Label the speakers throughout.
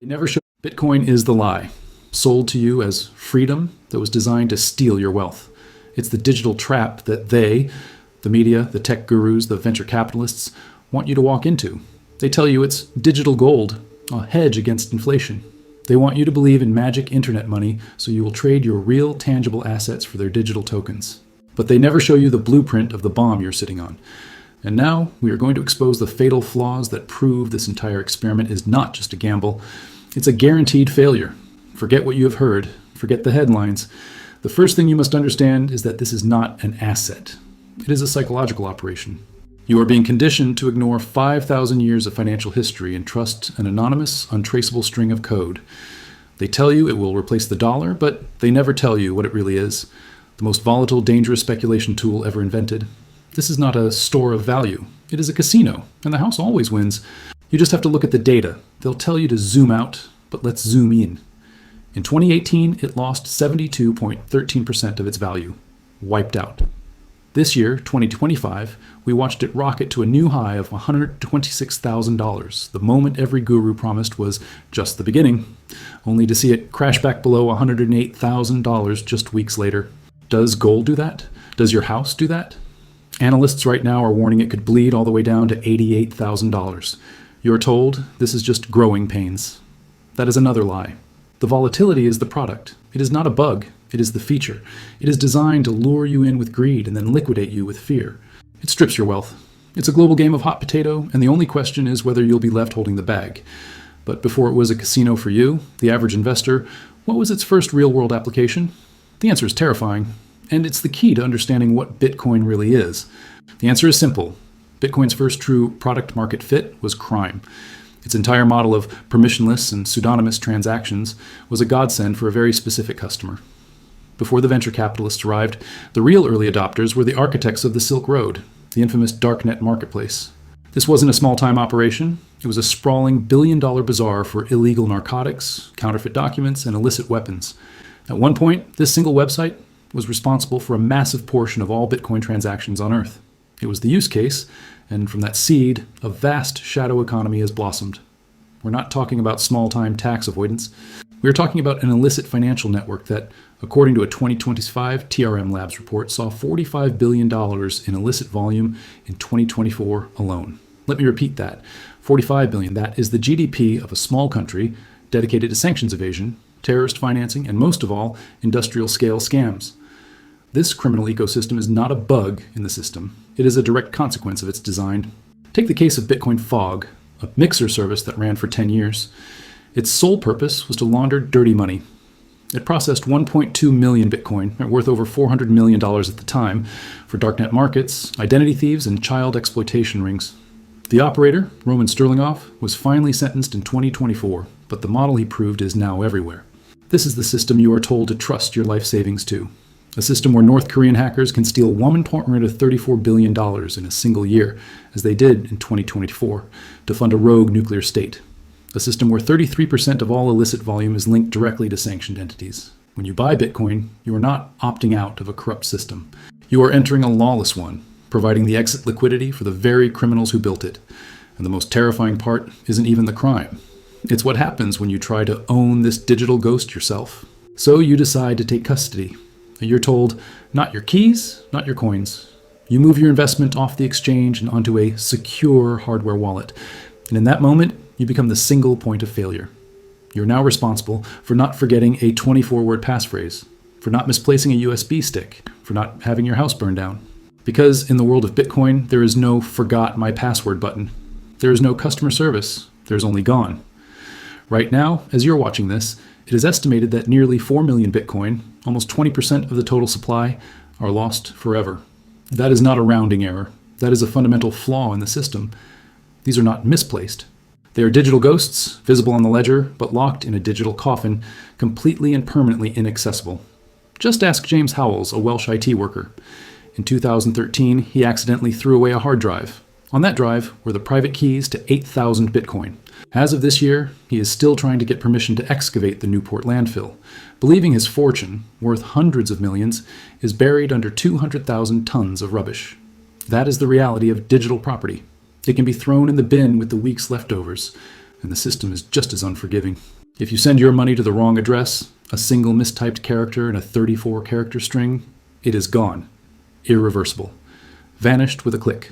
Speaker 1: They never show Bitcoin is the lie, sold to you as freedom that was designed to steal your wealth. It's the digital trap that they, the media, the tech gurus, the venture capitalists, want you to walk into. They tell you it's digital gold, a hedge against inflation. They want you to believe in magic internet money so you will trade your real tangible assets for their digital tokens. But they never show you the blueprint of the bomb you're sitting on. And now we are going to expose the fatal flaws that prove this entire experiment is not just a gamble. It's a guaranteed failure. Forget what you have heard. Forget the headlines. The first thing you must understand is that this is not an asset. It is a psychological operation. You are being conditioned to ignore 5,000 years of financial history and trust an anonymous, untraceable string of code. They tell you it will replace the dollar, but they never tell you what it really is. The most volatile, dangerous speculation tool ever invented. This is not a store of value. It is a casino, and the house always wins. You just have to look at the data. They'll tell you to zoom out, but let's zoom in. In 2018, it lost 72.13% of its value. Wiped out. This year, 2025, we watched it rocket to a new high of $126,000, the moment every guru promised was just the beginning, only to see it crash back below $108,000 just weeks later. Does gold do that? Does your house do that? Analysts right now are warning it could bleed all the way down to $88,000. You're told this is just growing pains. That is another lie. The volatility is the product. It is not a bug. It is the feature. It is designed to lure you in with greed and then liquidate you with fear. It strips your wealth. It's a global game of hot potato, and the only question is whether you'll be left holding the bag. But before it was a casino for you, the average investor, what was its first real-world application? The answer is terrifying, and it's the key to understanding what Bitcoin really is. The answer is simple. Bitcoin's first true product-market fit was crime. Its entire model of permissionless and pseudonymous transactions was a godsend for a very specific customer. Before the venture capitalists arrived, the real early adopters were the architects of the Silk Road, the infamous darknet marketplace. This wasn't a small-time operation. It was a sprawling billion-dollar bazaar for illegal narcotics, counterfeit documents, and illicit weapons. At one point, this single website was responsible for a massive portion of all Bitcoin transactions on Earth. It was the use case, and from that seed, a vast shadow economy has blossomed. We're not talking about small-time tax avoidance. We're talking about an illicit financial network that, according to a 2025 TRM Labs report, saw $45 billion in illicit volume in 2024 alone. Let me repeat that. $45 billion. That is the GDP of a small country dedicated to sanctions evasion, terrorist financing, and most of all, industrial-scale scams. This criminal ecosystem is not a bug in the system. It is a direct consequence of its design. Take the case of Bitcoin Fog, a mixer service that ran for 10 years. Its sole purpose was to launder dirty money. It processed 1.2 million Bitcoin, worth over $400 million at the time, for darknet markets, identity thieves, and child exploitation rings. The operator, Roman Sterlingoff, was finally sentenced in 2024, but the model he proved is now everywhere. This is the system you are told to trust your life savings to. A system where North Korean hackers can steal $1.34 billion in a single year, as they did in 2024, to fund a rogue nuclear state. A system where 33% of all illicit volume is linked directly to sanctioned entities. When you buy Bitcoin, you are not opting out of a corrupt system. You are entering a lawless one, providing the exit liquidity for the very criminals who built it. And the most terrifying part isn't even the crime. It's what happens when you try to own this digital ghost yourself. So you decide to take custody. You're told, not your keys, not your coins. You move your investment off the exchange and onto a secure hardware wallet. And in that moment, you become the single point of failure. You're now responsible for not forgetting a 24-word passphrase, for not misplacing a USB stick, for not having your house burned down. Because in the world of Bitcoin, there is no forgot my password button. There is no customer service. There's only gone. Right now, as you're watching this, it is estimated that nearly 4 million Bitcoin, almost 20% of the total supply, are lost forever. That is not a rounding error. That is a fundamental flaw in the system. These are not misplaced. They are digital ghosts, visible on the ledger, but locked in a digital coffin, completely and permanently inaccessible. Just ask James Howells, a Welsh IT worker. In 2013, he accidentally threw away a hard drive. On that drive were the private keys to 8,000 Bitcoin. As of this year, he is still trying to get permission to excavate the Newport landfill, believing his fortune, worth hundreds of millions, is buried under 200,000 tons of rubbish. That is the reality of digital property. It can be thrown in the bin with the week's leftovers, and the system is just as unforgiving. If you send your money to the wrong address, a single mistyped character in a 34-character string, it is gone. Irreversible. Vanished with a click.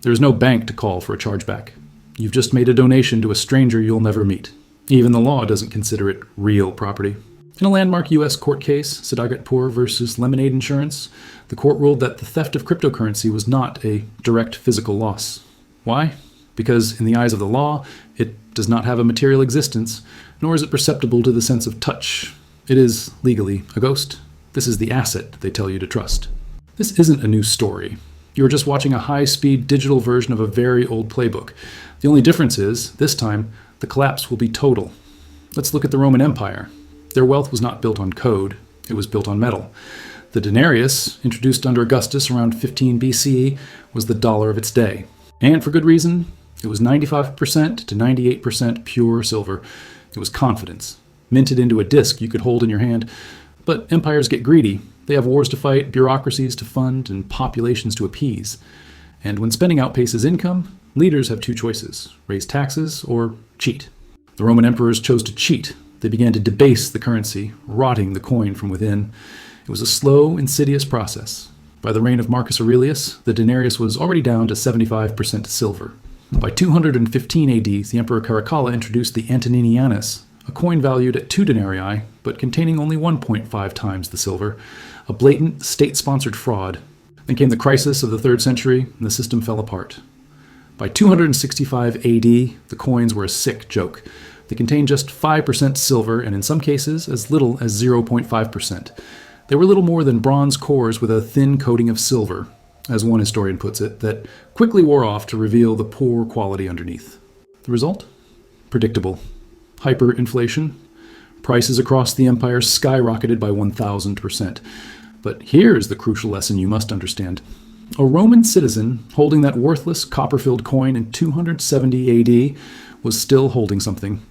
Speaker 1: There is no bank to call for a chargeback. You've just made a donation to a stranger you'll never meet. Even the law doesn't consider it real property. In a landmark U.S. court case, Sadagatpour versus Lemonade Insurance, the court ruled that the theft of cryptocurrency was not a direct physical loss. Why? Because in the eyes of the law, it does not have a material existence, nor is it perceptible to the sense of touch. It is, legally, a ghost. This is the asset they tell you to trust. This isn't a new story. You are just watching a high-speed digital version of a very old playbook. The only difference is, this time, the collapse will be total. Let's look at the Roman Empire. Their wealth was not built on code, it was built on metal. The denarius, introduced under Augustus around 15 BCE, was the dollar of its day. And for good reason, it was 95% to 98% pure silver. It was confidence, minted into a disc you could hold in your hand. But empires get greedy. They have wars to fight, bureaucracies to fund, and populations to appease. And when spending outpaces income, leaders have two choices: raise taxes or cheat. The Roman emperors chose to cheat. They began to debase the currency, rotting the coin from within. It was a slow, insidious process. By the reign of Marcus Aurelius, the denarius was already down to 75% silver. By 215 AD, the Emperor Caracalla introduced the Antoninianus, a coin valued at 2 denarii, but containing only 1.5 times the silver, a blatant, state-sponsored fraud. Then came the crisis of the 3rd century, and the system fell apart. By 265 AD, the coins were a sick joke. They contained just 5% silver, and in some cases, as little as 0.5%. They were little more than bronze cores with a thin coating of silver, as one historian puts it, that quickly wore off to reveal the poor quality underneath. The result? Predictable. Hyperinflation. Prices across the empire skyrocketed by 1,000%. But here's the crucial lesson you must understand. A Roman citizen holding that worthless copper-filled coin in 270 AD was still holding something.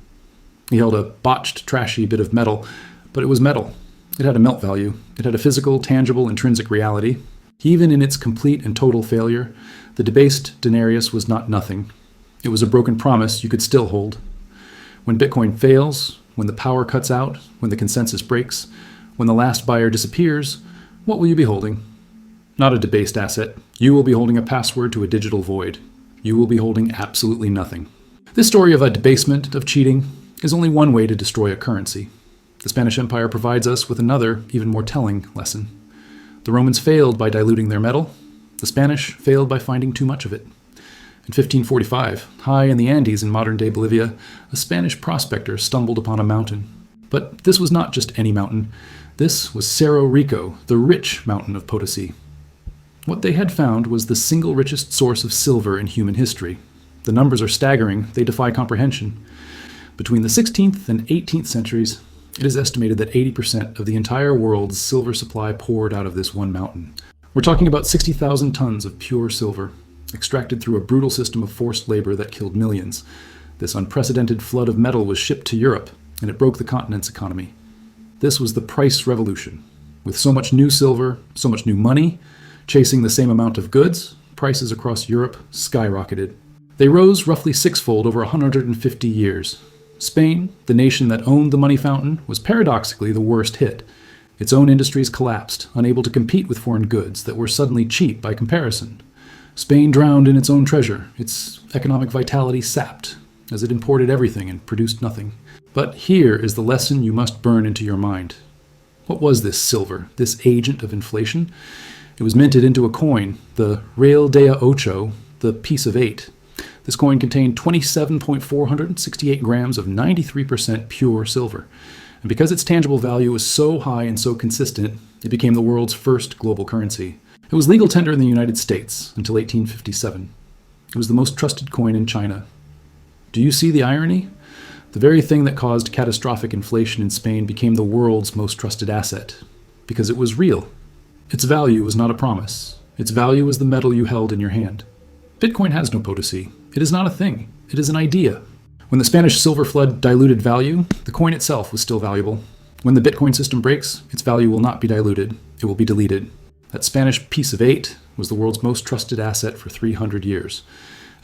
Speaker 1: He held a botched, trashy bit of metal, but it was metal. It had a melt value. It had a physical, tangible, intrinsic reality. Even in its complete and total failure, the debased denarius was not nothing. It was a broken promise you could still hold. When Bitcoin fails, when the power cuts out, when the consensus breaks, when the last buyer disappears, what will you be holding? Not a debased asset. You will be holding a password to a digital void. You will be holding absolutely nothing. This story of a debasement, of cheating, is only one way to destroy a currency. The Spanish Empire provides us with another, even more telling lesson. The Romans failed by diluting their metal. The Spanish failed by finding too much of it. In 1545, high in the Andes in modern-day Bolivia, a Spanish prospector stumbled upon a mountain. But this was not just any mountain. This was Cerro Rico, the rich mountain of Potosi. What they had found was the single richest source of silver in human history. The numbers are staggering. They defy comprehension. Between the 16th and 18th centuries, it is estimated that 80% of the entire world's silver supply poured out of this one mountain. We're talking about 60,000 tons of pure silver, extracted through a brutal system of forced labor that killed millions. This unprecedented flood of metal was shipped to Europe, and it broke the continent's economy. This was the price revolution. With so much new silver, so much new money, chasing the same amount of goods, prices across Europe skyrocketed. They rose roughly sixfold over 150 years. Spain, the nation that owned the money fountain, was paradoxically the worst hit. Its own industries collapsed, unable to compete with foreign goods that were suddenly cheap by comparison. Spain drowned in its own treasure, its economic vitality sapped, as it imported everything and produced nothing. But here is the lesson you must burn into your mind. What was this silver, this agent of inflation? It was minted into a coin, the Real de Ocho, the piece of 8. This coin contained 27.468 grams of 93% pure silver. And because its tangible value was so high and so consistent, it became the world's first global currency. It was legal tender in the United States until 1857. It was the most trusted coin in China. Do you see the irony? The very thing that caused catastrophic inflation in Spain became the world's most trusted asset, because it was real. Its value was not a promise. Its value was the metal you held in your hand. Bitcoin has no potency. It is not a thing. It is an idea. When the Spanish silver flood diluted value, the coin itself was still valuable. When the Bitcoin system breaks, its value will not be diluted. It will be deleted. That Spanish piece of 8 was the world's most trusted asset for 300 years.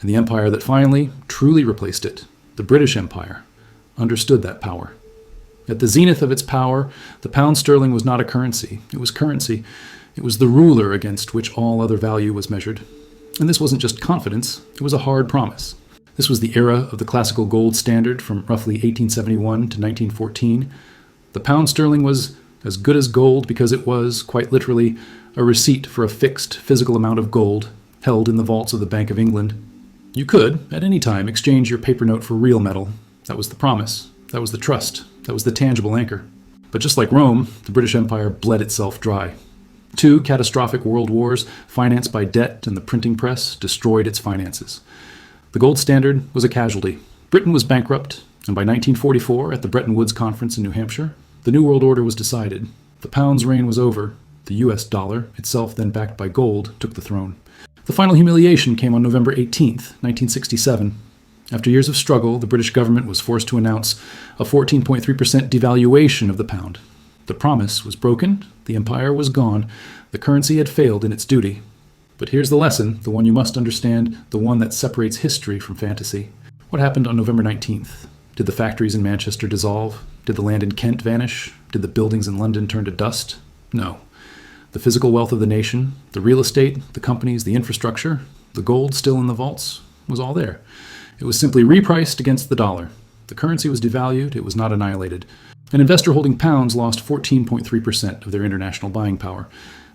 Speaker 1: And the empire that finally, truly replaced it the British Empire, understood that power. At the zenith of its power, the pound sterling was not a currency. It was currency. It was the ruler against which all other value was measured. And this wasn't just confidence, it was a hard promise. This was the era of the classical gold standard from roughly 1871 to 1914. The pound sterling was as good as gold because it was, quite literally, a receipt for a fixed physical amount of gold held in the vaults of the Bank of England. You could, at any time, exchange your paper note for real metal. That was the promise. That was the trust. That was the tangible anchor. But just like Rome, the British Empire bled itself dry. 2 catastrophic world wars, financed by debt and the printing press, destroyed its finances. The gold standard was a casualty. Britain was bankrupt, and by 1944, at the Bretton Woods Conference in New Hampshire, the New World Order was decided. The pound's reign was over. The US dollar, itself then backed by gold, took the throne. The final humiliation came on November 18, 1967. After years of struggle, the British government was forced to announce a 14.3% devaluation of the pound. The promise was broken, the empire was gone, the currency had failed in its duty. But here's the lesson, the one you must understand, the one that separates history from fantasy. What happened on November 19th? Did the factories in Manchester dissolve? Did the land in Kent vanish? Did the buildings in London turn to dust? No. The physical wealth of the nation, the real estate, the companies, the infrastructure, the gold still in the vaults, was all there. It was simply repriced against the dollar. The currency was devalued, it was not annihilated. An investor holding pounds lost 14.3% of their international buying power.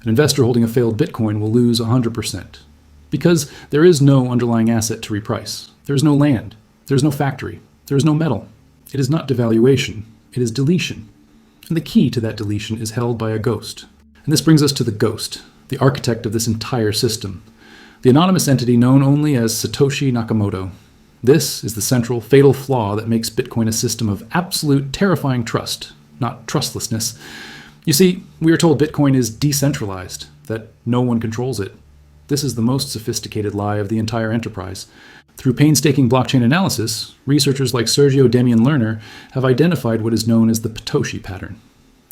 Speaker 1: An investor holding a failed Bitcoin will lose 100%. Because there is no underlying asset to reprice. There is no land. There is no factory. There is no metal. It is not devaluation. It is deletion. And the key to that deletion is held by a ghost. And this brings us to the ghost, the architect of this entire system. The anonymous entity known only as Satoshi Nakamoto. This is the central, fatal flaw that makes Bitcoin a system of absolute, terrifying trust, not trustlessness. You see, we are told Bitcoin is decentralized, that no one controls it. This is the most sophisticated lie of the entire enterprise. Through painstaking blockchain analysis, researchers like Sergio Damian Lerner have identified what is known as the Potoshi pattern.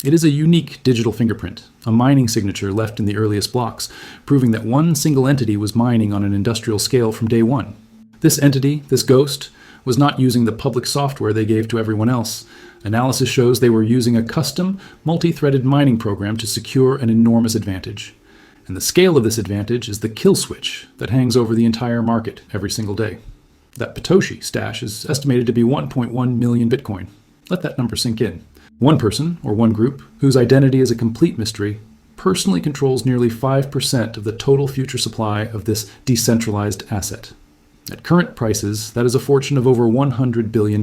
Speaker 1: It is a unique digital fingerprint, a mining signature left in the earliest blocks, proving that one single entity was mining on an industrial scale from day one. This entity, this ghost, was not using the public software they gave to everyone else. Analysis shows they were using a custom, multi-threaded mining program to secure an enormous advantage. And the scale of this advantage is the kill switch that hangs over the entire market every single day. That Potoshi stash is estimated to be 1.1 million Bitcoin. Let that number sink in. One person, or one group, whose identity is a complete mystery, personally controls nearly 5% of the total future supply of this decentralized asset. At current prices, that is a fortune of over $100 billion.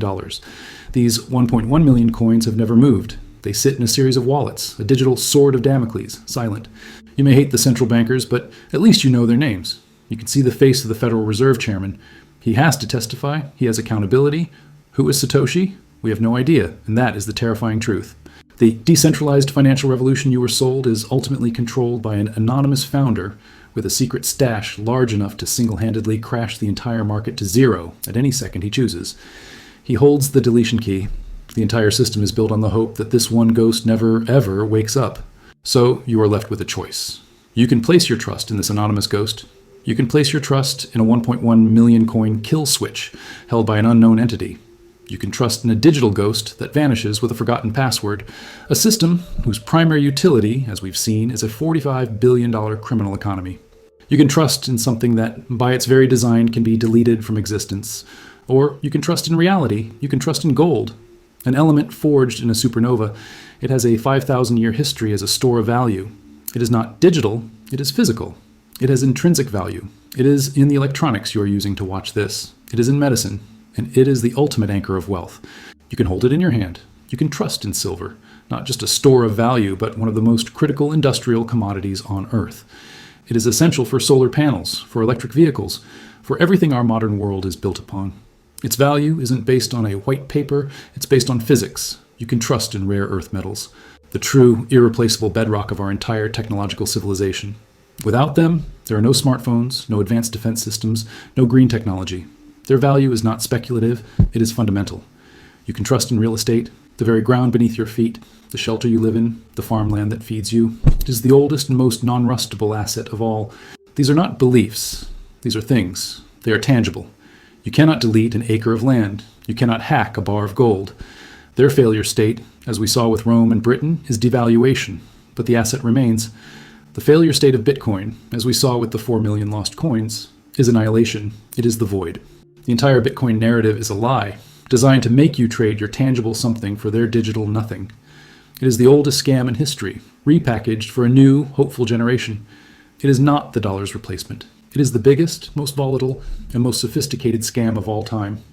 Speaker 1: These 1.1 million coins have never moved. They sit in a series of wallets, a digital sword of Damocles, silent. You may hate the central bankers, but at least you know their names. You can see the face of the Federal Reserve Chairman. He has to testify. He has accountability. Who is Satoshi? We have no idea, and that is the terrifying truth. The decentralized financial revolution you were sold is ultimately controlled by an anonymous founder with a secret stash large enough to single-handedly crash the entire market to zero at any second he chooses. He holds the deletion key. The entire system is built on the hope that this one ghost never, ever wakes up. So you are left with a choice. You can place your trust in this anonymous ghost. You can place your trust in a 1.1 million coin kill switch held by an unknown entity. You can trust in a digital ghost that vanishes with a forgotten password, a system whose primary utility, as we've seen, is a $45 billion criminal economy. You can trust in something that, by its very design, can be deleted from existence. Or you can trust in reality. You can trust in gold, an element forged in a supernova. It has a 5,000-year history as a store of value. It is not digital, it is physical. It has intrinsic value. It is in the electronics you are using to watch this. It is in medicine. And it is the ultimate anchor of wealth. You can hold it in your hand. You can trust in silver, not just a store of value, but one of the most critical industrial commodities on Earth. It is essential for solar panels, for electric vehicles, for everything our modern world is built upon. Its value isn't based on a white paper, it's based on physics. You can trust in rare earth metals, the true, irreplaceable bedrock of our entire technological civilization. Without them, there are no smartphones, no advanced defense systems, no green technology. Their value is not speculative, it is fundamental. You can trust in real estate, the very ground beneath your feet, the shelter you live in, the farmland that feeds you. It is the oldest and most non-rustable asset of all. These are not beliefs. These are things. They are tangible. You cannot delete an acre of land. You cannot hack a bar of gold. Their failure state, as we saw with Rome and Britain, is devaluation, but the asset remains. The failure state of Bitcoin, as we saw with the 4 million lost coins, is annihilation. It is the void. The entire Bitcoin narrative is a lie, designed to make you trade your tangible something for their digital nothing. It is the oldest scam in history, repackaged for a new, hopeful generation. It is not the dollar's replacement. It is the biggest, most volatile, and most sophisticated scam of all time.